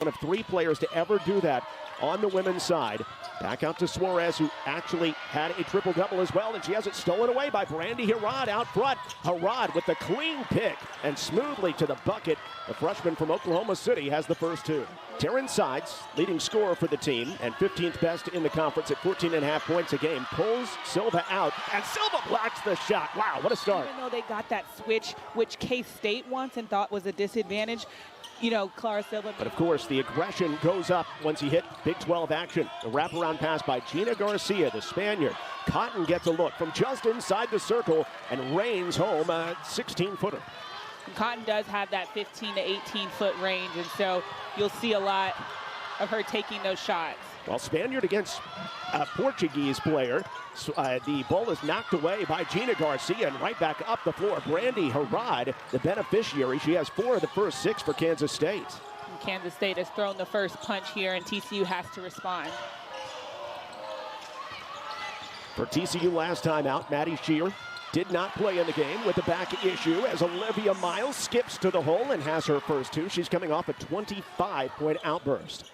One of 3 players to ever do that on the women's side. Back out to Suarez, who actually had a triple-double as well, and she has it stolen away by Brandy Harrod out front. Harrod with the clean pick and smoothly to the bucket. The freshman from Oklahoma City has the first 2. Taryn Sides, leading scorer for the team, and 15th best in the conference at 14.5 points a game, pulls Silva out, and Silva blocks the shot. Wow, what a start. Even though they got that switch, which K-State once and thought was a disadvantage, you know, Clara Silva. But of course, the aggression goes up once he hit Big 12 action. The wraparound pass by Gina Garcia, the Spaniard. Cotton gets a look from just inside the circle and rains home a 16-footer. Cotton does have that 15 to 18-foot range, and so you'll see a lot of her taking those shots. Well, Spaniard against a Portuguese player. The ball is knocked away by Gina Garcia, and right back up the floor. Brandy Harrod, the beneficiary. She has 4 of the first 6 for Kansas State. And Kansas State has thrown the first punch here, and TCU has to respond. For TCU last time out, Maddie Shear did not play in the game with a back issue as Olivia Miles skips to the hole and has her first 2. She's coming off a 25-point outburst.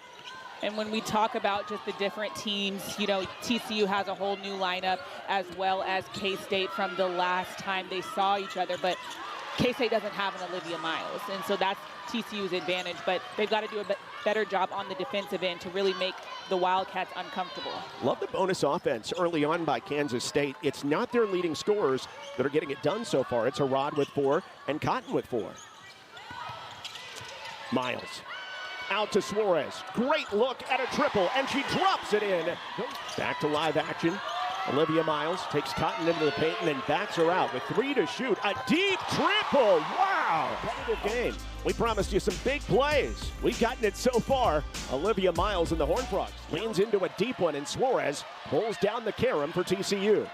And when we talk about just the different teams, you know, TCU has a whole new lineup as well as K-State from the last time they saw each other. But K-State doesn't have an Olivia Miles, and so that's TCU's advantage. But they've got to do a better job on the defensive end to really make the Wildcats uncomfortable. Love the bonus offense early on by Kansas State. It's not their leading scorers that are getting it done so far. It's Harrod with 4 and Cotton with 4. Miles. Out to Suarez. Great look at a triple, and she drops it in. Back to live action. Olivia Miles takes Cotton into the paint and then backs her out with 3 to shoot. A deep triple. Wow. Competitive game. We promised you some big plays. We've gotten it so far. Olivia Miles and the Horned Frogs leans into a deep one, and Suarez pulls down the carom for TCU.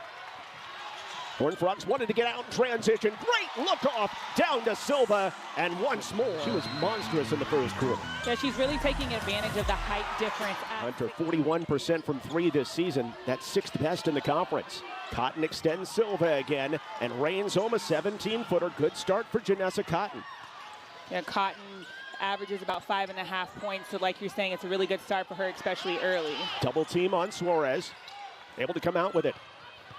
Horned Frogs wanted to get out in transition. Great look off down to Silva, and once more. She was monstrous in the first quarter. Yeah, she's really taking advantage of the height difference. Hunter 41% from 3 this season. That's 6th best in the conference. Cotton extends Silva again and rains home a 17-footer. Good start for Janessa Cotton. Yeah, Cotton averages about 5.5 points, so like you're saying, it's a really good start for her, especially early. Double team on Suarez. Able to come out with it.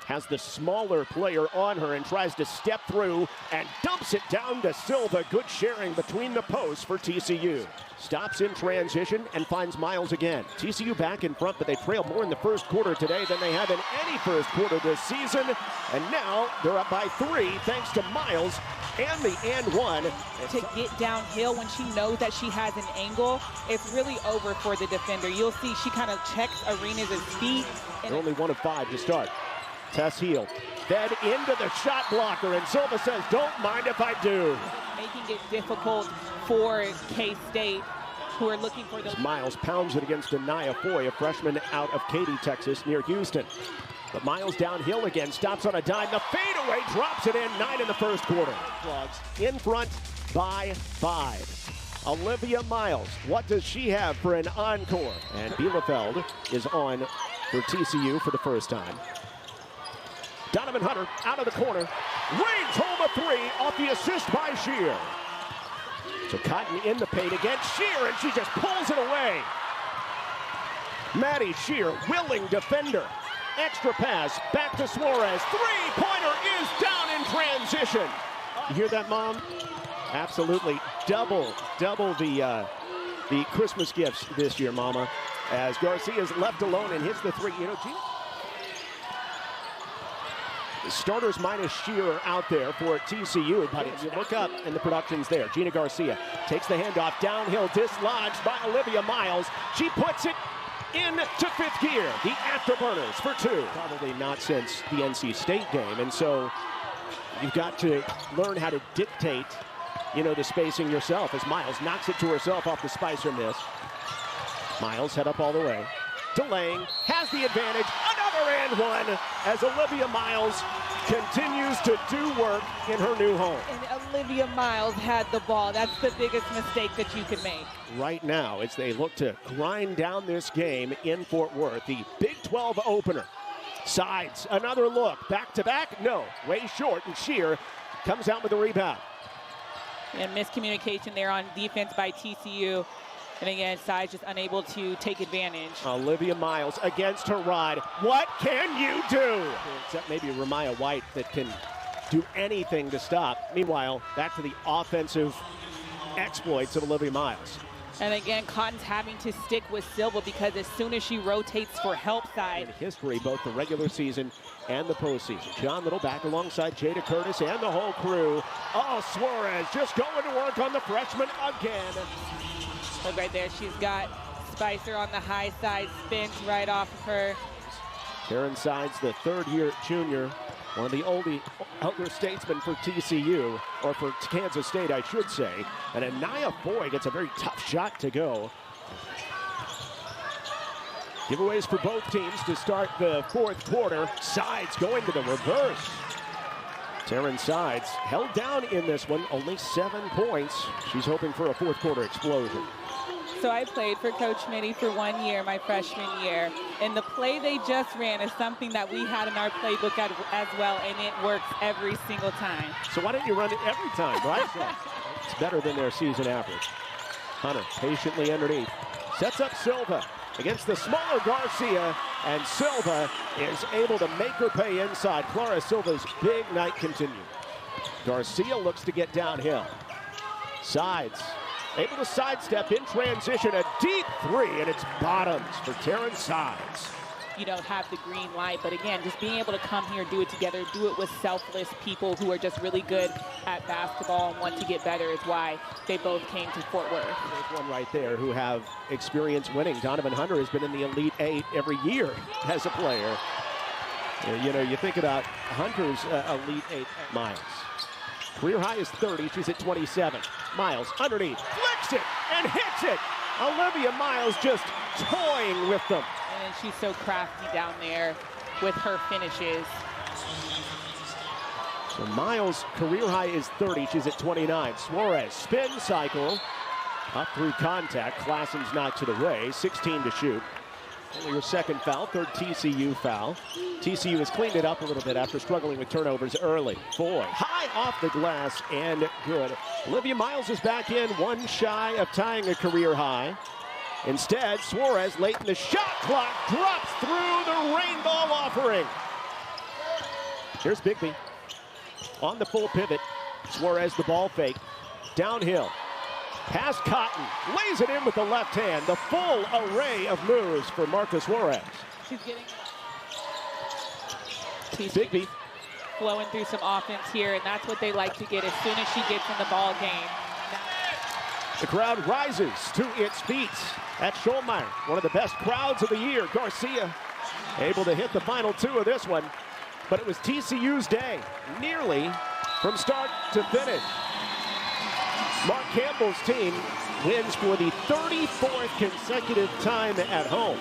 Has the smaller player on her and tries to step through and dumps it down to Silva. Good sharing between the posts for TCU. Stops in transition and finds Miles again. TCU back in front, but they trailed more in the first quarter today than they have in any first quarter this season. And now they're up by 3 thanks to Miles and the and one. To get downhill when she knows that she has an angle, it's really over for the defender. You'll see she kind of checks Arenas' feet. They're only 1 of 5 to start. Tess Heel fed into the shot blocker, and Silva says, don't mind if I do. Making it difficult for K-State, who are looking for those. Miles pounds it against Anaya Foy, a freshman out of Katy, Texas, near Houston. But Miles downhill again, stops on a dime. The fadeaway drops it in, 9 in the first quarter. Frogs in front by 5. Olivia Miles, what does she have for an encore? And Bielefeld is on for TCU for the first time. Donovan Hunter out of the corner, rains home a 3 off the assist by Shear. So Cotton in the paint against Shear, and she just pulls it away. Maddie Shear, willing defender. Extra pass, back to Suarez. 3-pointer is down in transition. You hear that, Mom? Absolutely. Double the Christmas gifts this year, Mama. As Garcia's left alone and hits the 3. You know, starters minus Shearer out there for TCU, but you look up and the production's there. Gina Garcia takes the handoff, downhill, dislodged by Olivia Miles. She puts it into 5th gear. The afterburners for 2. Probably not since the NC State game, and so you've got to learn how to dictate, you know, the spacing yourself as Miles knocks it to herself off the Spicer miss. Miles head up all the way. Delaying, has the advantage, another and one as Olivia Miles continues to do work in her new home. And Olivia Miles had the ball. That's the biggest mistake that you can make. Right now, as they look to grind down this game in Fort Worth, the Big 12 opener. Sides, another look, back-to-back, no, way short, and Shear comes out with a rebound. And miscommunication there on defense by TCU. And again, Sides just unable to take advantage. Olivia Miles against her ride. What can you do? Except maybe Ramaya White that can do anything to stop. Meanwhile, back to the offensive exploits of Olivia Miles. And again, Cotton's having to stick with Silva because as soon as she rotates for help side. In history, both the regular season and the postseason. John Little back alongside Jada Curtis and the whole crew. Oh, Suarez just going to work on the freshman again. Look right there, she's got Spicer on the high side, spins right off of her. Taryn Sides, the third-year junior, one of the elder statesmen for TCU, or for Kansas State, I should say. And Anaya Foy gets a very tough shot to go. Giveaways for both teams to start the fourth quarter. Sides going to the reverse. Taryn Sides held down in this one, only 7 points. She's hoping for a fourth quarter explosion. So I played for Coach Mitty for 1 year, my freshman year. And the play they just ran is something that we had in our playbook as well, and it works every single time. So why don't you run it every time, right? It's better than their season average. Hunter patiently underneath. Sets up Silva against the smaller Garcia, and Silva is able to make her pay inside. Clara Silva's big night continues. Garcia looks to get downhill. Sides. Able to sidestep in transition, a deep three, and it's bottoms for Taryn Sides. You don't have the green light, but again, just being able to come here, do it together, do it with selfless people who are just really good at basketball and want to get better is why they both came to Fort Worth. There's one right there who have experience winning. Donovan Hunter has been in the Elite Eight every year as a player. You know, you think about Hunter's Elite Eight. Miles. Career high is 30, she's at 27. Miles underneath, flicks it and hits it. Olivia Miles just toying with them. And she's so crafty down there with her finishes. So Miles' career high is 30, she's at 29. Suarez, spin cycle, up through contact. Klassen's knocks it away, 16 to shoot. Only her second foul, third TCU foul. TCU has cleaned it up a little bit after struggling with turnovers early. Foy, high off the glass and good. Olivia Miles is back in, one shy of tying a career high. Instead, Suarez late in the shot clock drops through the rainbow offering. Here's Bigby on the full pivot. Suarez the ball fake, downhill. Pass Cotton, lays it in with the left hand. The full array of moves for Marcus Suarez. She's getting Bigby flowing through some offense here, and that's what they like to get as soon as she gets in the ball game. The crowd rises to its feet at Schollmeyer, one of the best crowds of the year. Garcia able to hit the final two of this one, but it was TCU's day, nearly from start to finish. Mark Campbell's team wins for the 34th consecutive time at home.